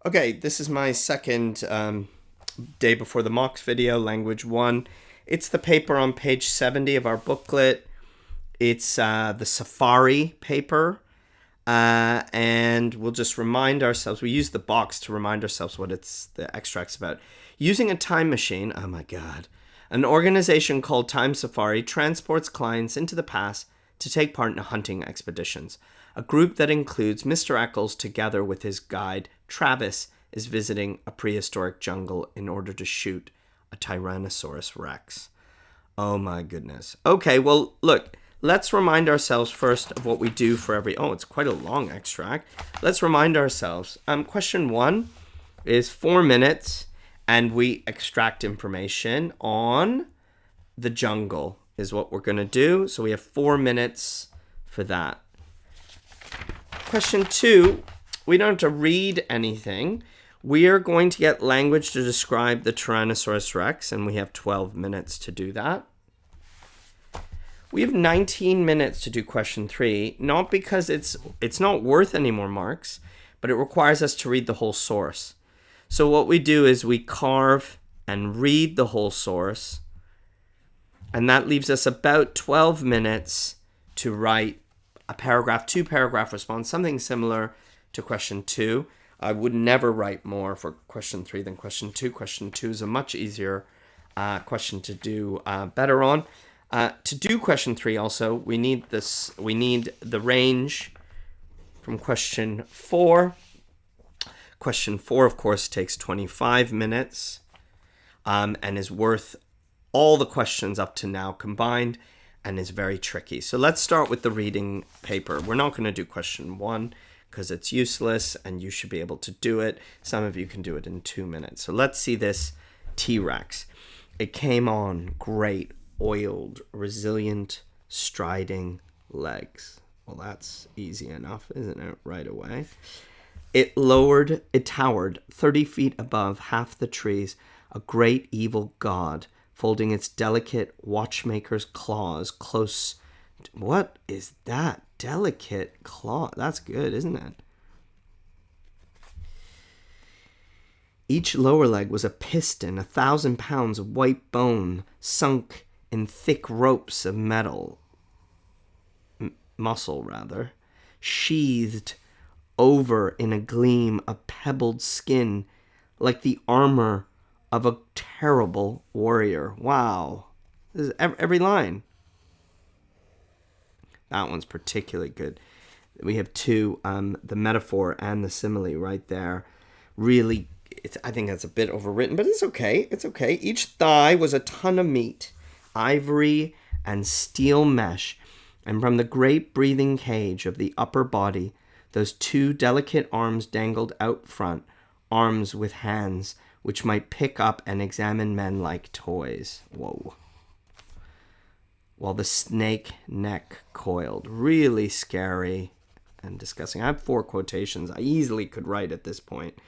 Okay, this is my second day before the mocks video, language 1. It's the paper on page 70 of our booklet. It's the Safari paper. And we'll just remind ourselves, we use the box to remind ourselves what the extract's about. Using a time machine, oh my god. An organization called Time Safari transports clients into the past to take part in hunting expeditions. A group that includes Mr. Eccles together with his guide, Travis, is visiting a prehistoric jungle in order to shoot a Tyrannosaurus Rex. Oh my goodness. Okay, well, look, let's remind ourselves first of what we do for every... Oh, it's quite a long extract. Let's remind ourselves. Question 1 is 4 minutes, and we extract information on the jungle is what we're going to do. So we have 4 minutes for that. Question 2, we don't have to read anything. We are going to get language to describe the Tyrannosaurus Rex, and we have 12 minutes to do that. We have 19 minutes to do question 3, not because it's not worth any more marks, but it requires us to read the whole source. So what we do is we carve and read the whole source, and that leaves us about 12 minutes to write a paragraph, 2-paragraph response, something similar to question 2. I would never write more for question 3 than question 2. Question 2 is a much easier question to do better on. To do question 3 also, we need the range from question 4. Question 4, of course, takes 25 minutes and is worth all the questions up to now combined and is very tricky. So let's start with the reading paper. We're not going to do question 1 because it's useless and you should be able to do it. Some of you can do it in 2 minutes. So let's see this T-Rex. It came on great, oiled, resilient, striding legs. Well, that's easy enough, isn't it? Right away. It towered 30 feet above half the trees, a great evil god, folding its delicate watchmaker's claws close. What is that? Delicate claw. That's good, isn't it? Each lower leg was a piston, 1,000 pounds of white bone sunk in thick ropes of muscle, sheathed over in a gleam of pebbled skin like the armor of a terrible warrior. Wow. This is every line. That one's particularly good. We have two, the metaphor and the simile right there. Really, I think that's a bit overwritten, but it's okay. It's okay. Each thigh was a ton of meat, ivory and steel mesh, and from the great breathing cage of the upper body, those 2 delicate arms dangled out front, arms with hands which might pick up and examine men like toys. Whoa. While the snake neck coiled. Really scary and disgusting. I have 4 quotations I easily could write at this point.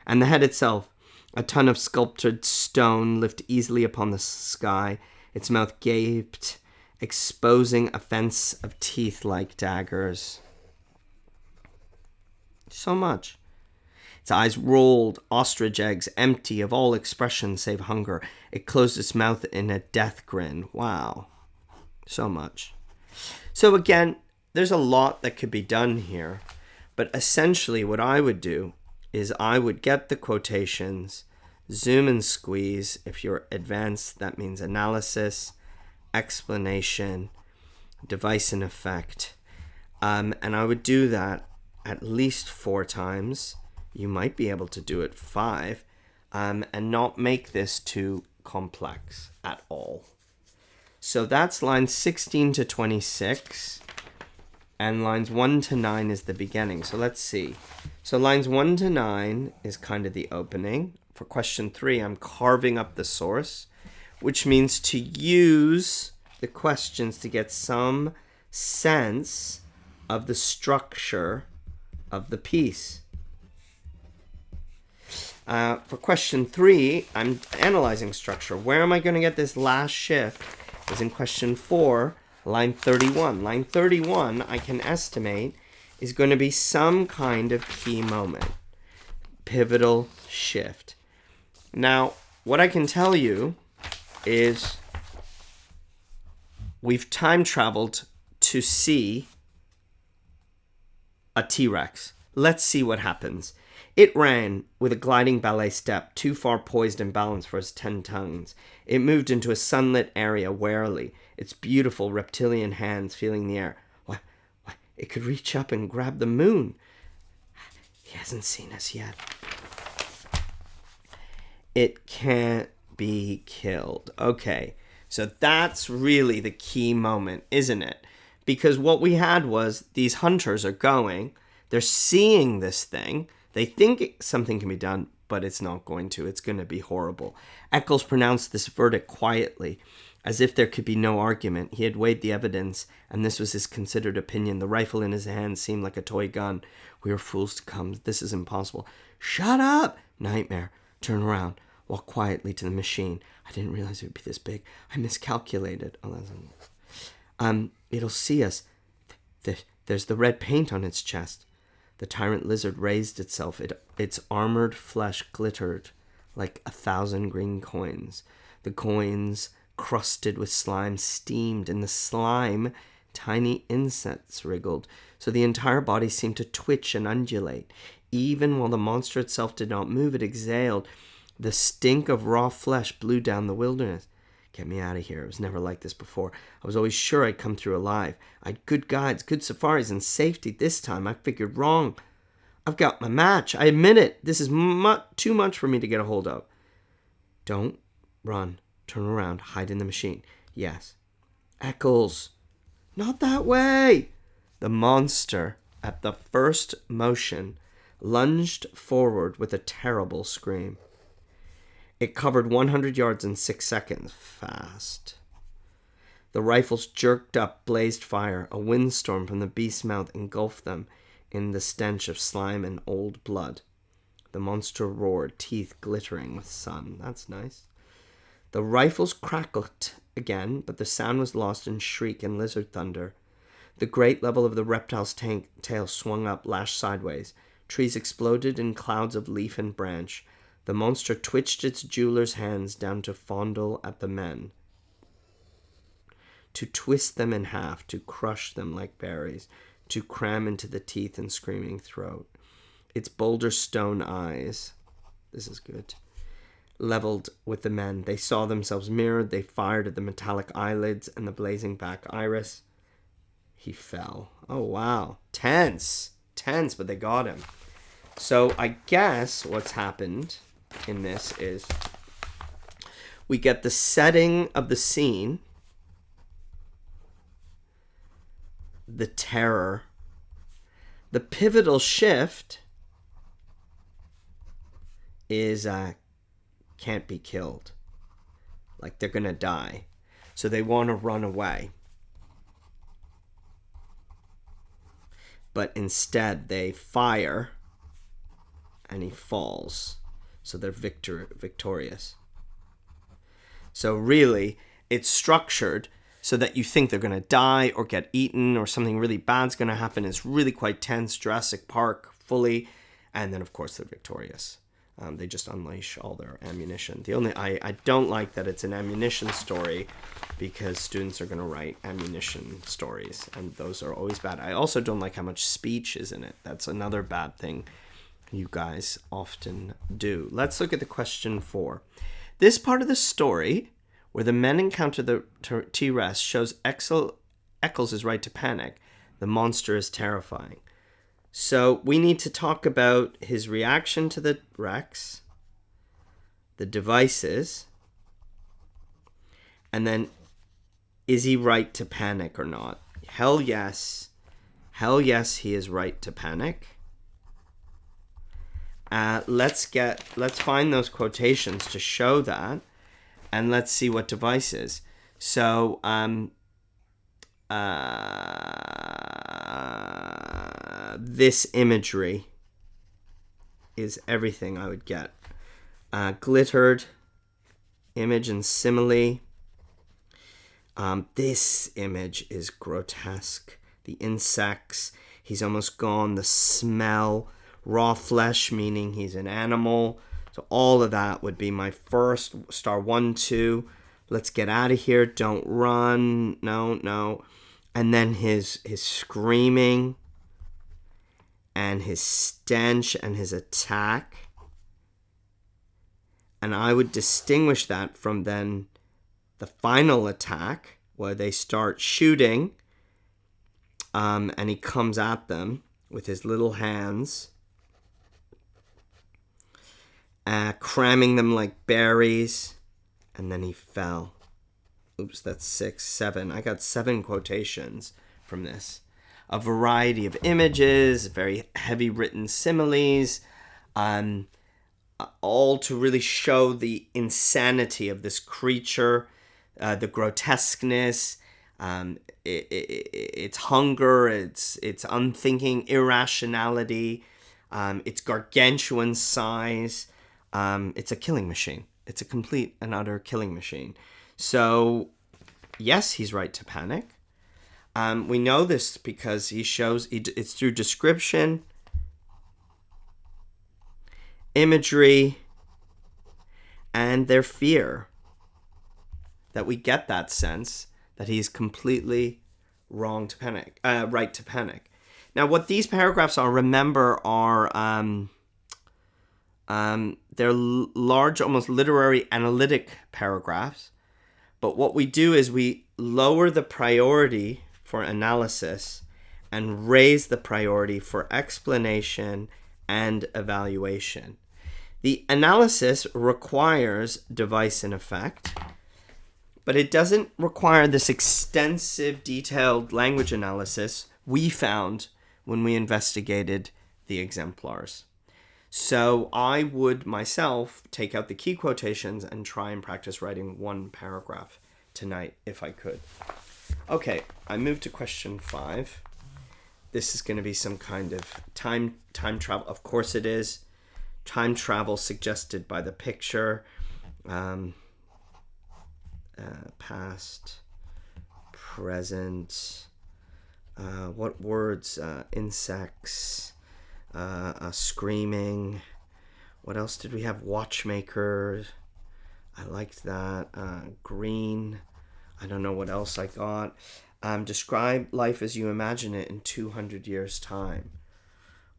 And the head itself, a ton of sculptured stone, lift easily upon the sky. Its mouth gaped, exposing a fence of teeth like daggers. So much. Its eyes rolled, ostrich eggs, empty of all expression save hunger. It closed its mouth in a death grin. Wow. So much. So again, there's a lot that could be done here. But essentially what I would do is I would get the quotations, zoom and squeeze. If you're advanced, that means analysis, explanation, device and effect. And I would do that at least 4 times. You might be able to do it 5 and not make this too complex at all. So that's lines 16 to 26, and lines 1 to 9 is the beginning. So let's see. So lines 1 to 9 is kind of the opening. For question 3, I'm carving up the source, which means to use the questions to get some sense of the structure of the piece. For question 3, I'm analyzing structure. Where am I going to get this last shift? Is in question 4, line 31. Line 31, I can estimate, is going to be some kind of key moment. pivotal shift. Now, what I can tell you is we've time traveled to see a T-Rex. Let's see what happens. It ran with a gliding ballet step, too far poised and balanced for its 10 tons. It moved into a sunlit area warily, its beautiful reptilian hands feeling the air. Why, it could reach up and grab the moon. He hasn't seen us yet. It can't be killed. Okay, so that's really the key moment, isn't it? Because what we had was these hunters are going, they're seeing this thing, they think something can be done, but it's not going to. It's going to be horrible. Eccles pronounced this verdict quietly, as if there could be no argument. He had weighed the evidence, and this was his considered opinion. The rifle in his hand seemed like a toy gun. We are fools to come. This is impossible. Shut up! Nightmare. Turn around. Walk quietly to the machine. I didn't realize it would be this big. I miscalculated. It'll see us. There's the red paint on its chest. The tyrant lizard raised itself. Its armored flesh glittered like 1,000 green coins. The coins, crusted with slime, steamed. In the slime, tiny insects wriggled, so the entire body seemed to twitch and undulate. Even while the monster itself did not move, it exhaled. The stink of raw flesh blew down the wilderness. Get me out of here. It was never like this before. I was always sure I'd come through alive. I had good guides, good safaris, and safety. This time I figured wrong. I've got my match. I admit it. This is too much for me to get a hold of. Don't run. Turn around. Hide in the machine. Yes. Eccles. Not that way. The monster, at the first motion, lunged forward with a terrible scream. It covered 100 yards in 6 seconds. Fast. The rifles jerked up, blazed fire. A windstorm from the beast's mouth engulfed them in the stench of slime and old blood. The monster roared, teeth glittering with sun. That's nice. The rifles crackled again, but the sound was lost in shriek and lizard thunder. The great level of the reptile's tail swung up, lashed sideways. Trees exploded in clouds of leaf and branch. The monster twitched its jeweler's hands down to fondle at the men, to twist them in half, to crush them like berries, to cram into the teeth and screaming throat. Its boulder stone eyes, this is good, leveled with the men. They saw themselves mirrored. They fired at the metallic eyelids and the blazing back iris. He fell. Oh, wow. Tense, but they got him. So I guess what's happened in this is we get the setting of the scene, the terror, the pivotal shift is can't be killed, like they're gonna die, so they want to run away, but instead they fire and he falls. So they're victorious. So really, it's structured so that you think they're going to die or get eaten or something really bad's going to happen. It's really quite tense, Jurassic Park fully. And then, of course, they're victorious. They just unleash all their ammunition. I don't like that it's an ammunition story, because students are going to write ammunition stories, and those are always bad. I also don't like how much speech is in it. That's another bad thing you guys often do. Let's look at the question 4. This part of the story, where the men encounter the T-Rex, shows Eccles is right to panic. The monster is terrifying. So we need to talk about his reaction to the Rex, the devices, and then is he right to panic or not? Hell yes. Hell yes, he is right to panic. Let's find those quotations to show that, and let's see what devices. So, this imagery is everything I would get. Glittered image and simile. This image is grotesque. The insects, he's almost gone. The smell, Raw flesh, meaning he's an animal. So all of that would be my first star 1, 2. Let's get out of here. Don't run. No. And then his screaming and his stench and his attack. And I would distinguish that from then the final attack where they start shooting, and he comes at them with his little hands, cramming them like berries, and then he fell. Oops, that's 6, 7. I got 7 quotations from this. A variety of images, very heavy written similes, all to really show the insanity of this creature, the grotesqueness, its hunger, its unthinking irrationality, its gargantuan size. It's a killing machine. It's a complete and utter killing machine. So, yes, he's right to panic. We know this because he shows it's through description, imagery, and their fear that we get that sense that he's completely right to panic. Now, what these paragraphs are, remember, are they're large, almost literary, analytic paragraphs. But what we do is we lower the priority for analysis and raise the priority for explanation and evaluation. The analysis requires device and effect, but it doesn't require this extensive, detailed language analysis we found when we investigated the exemplars. So I would myself take out the key quotations and try and practice writing 1 paragraph tonight if I could. Okay, I moved to question 5. This is going to be some kind of time travel. Of course it is. Time travel suggested by the picture. Past, present, what words? Insects, screaming. What else did we have? Watchmaker. I liked that. Green. I don't know what else I got. Describe life as you imagine it in 200 years' time.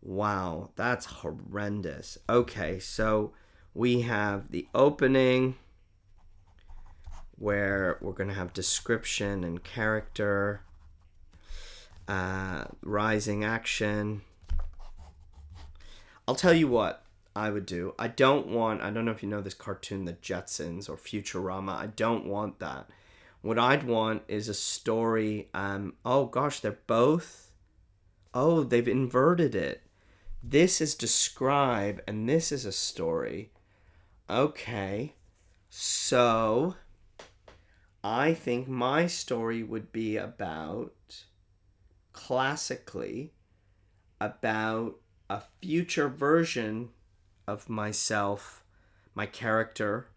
Wow, that's horrendous. Okay, so we have the opening where we're going to have description and character, rising action. I'll tell you what I would do. I don't know if you know this cartoon, The Jetsons or Futurama. I don't want that. What I'd want is a story. They've inverted it. This is describe and this is a story. Okay, so I think my story would be classically, about a future version of myself, my character,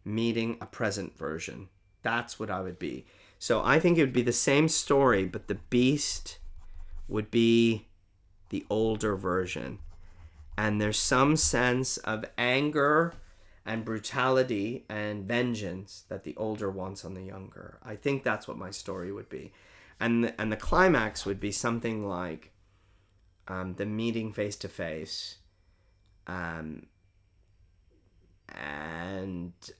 meeting a present version. That's what I would be. So I think it would be the same story, but the beast would be the older version. And there's some sense of anger and brutality and vengeance that the older wants on the younger. I think that's what my story would be. And the climax would be something like the meeting face to face, and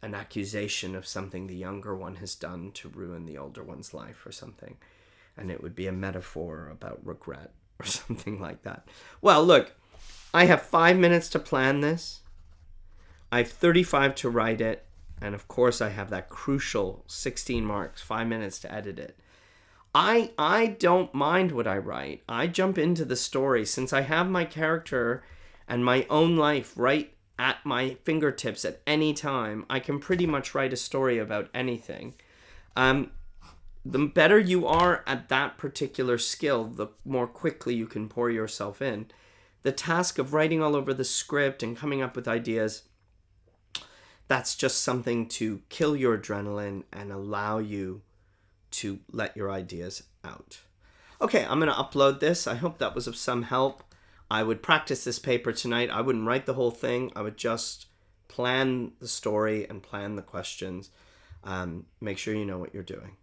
an accusation of something the younger one has done to ruin the older one's life or something. And it would be a metaphor about regret or something like that. Well, look, I have 5 minutes to plan this. I have 35 to write it. And of course, I have that crucial 16 marks, 5 minutes to edit it. I don't mind what I write. I jump into the story since I have my character and my own life right at my fingertips at any time. I can pretty much write a story about anything. The better you are at that particular skill, the more quickly you can pour yourself in. The task of writing all over the script and coming up with ideas, that's just something to kill your adrenaline and allow you to let your ideas out. Okay, I'm going to upload this. I hope that was of some help. I would practice this paper tonight. I wouldn't write the whole thing. I would just plan the story and plan the questions. Make sure you know what you're doing.